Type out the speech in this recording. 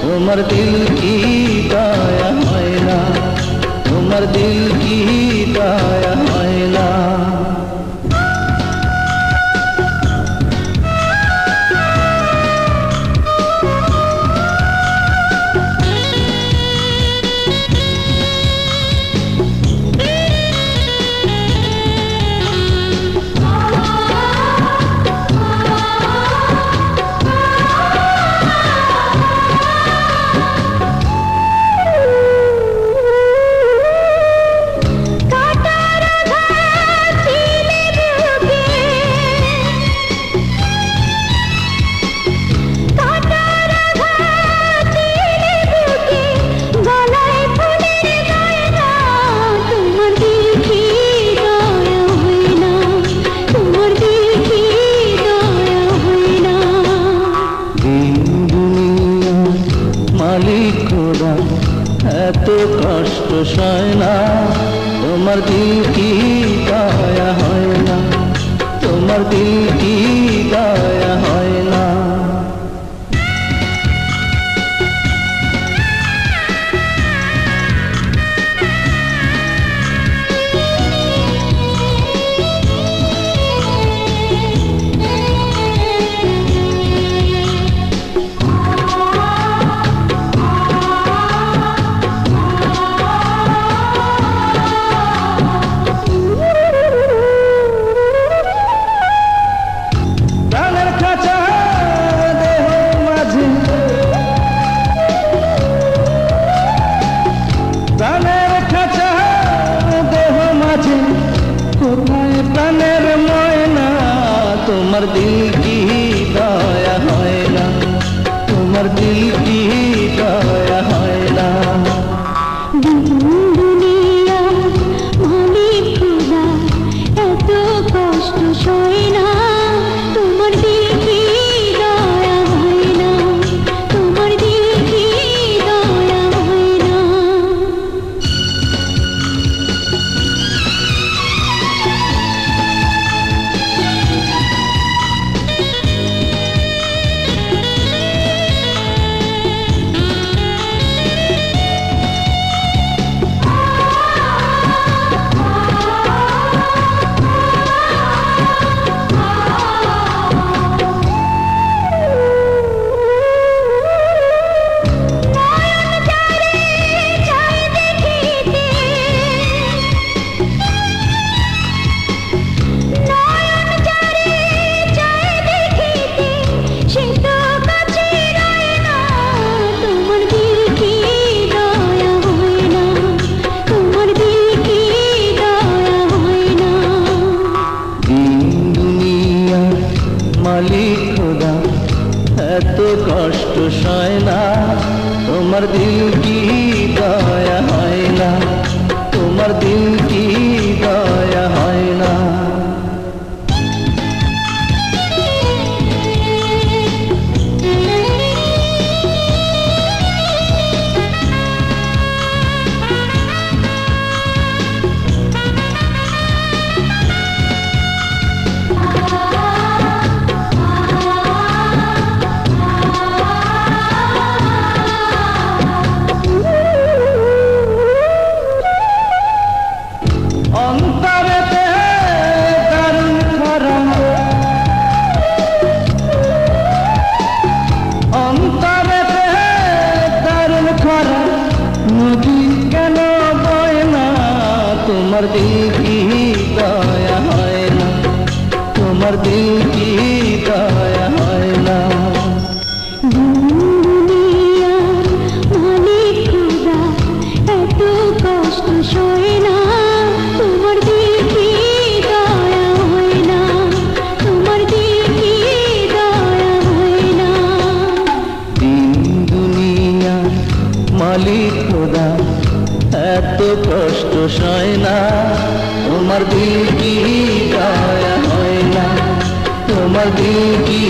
তোমার দিল কি দয়া হয় না, তোমার দিল কি দয়া হয় না। মালিক খোদা এত কষ্ট সয় না, তোমার দিল কি দয়া হয় না, তোমার দিল কি দয়া হয় না। প্রাণের ময়না তোমার দিল কি দয়া হয় না, তোমার দিল কি দয়া হয় না। দুনিয়া মালিক খোদা এত কষ্ট সয় না, তোমার দিল কি দয়া হয় না, তোমার দিল কি দয়া হয় না। মালিক খোদা এত কষ্ট সয় না, তোমার দিল কি দয়া হয় না, তোমার দিল কি দয়া হয় না। তোমার দিল কি দয়া হয় না, তোমার দিল কি দয়া হয় না। দুনিয়ার মালিক খোদা এত কষ্ট সয় না, তোমার দিল কি দয়া হয় না, তোমার দিল কি দয়া হয় না। দুনিয়ার মালিক খোদা এত কষ্ট সয় না, তোমার দিল কি দয়া হয় না, তোমার দিল কি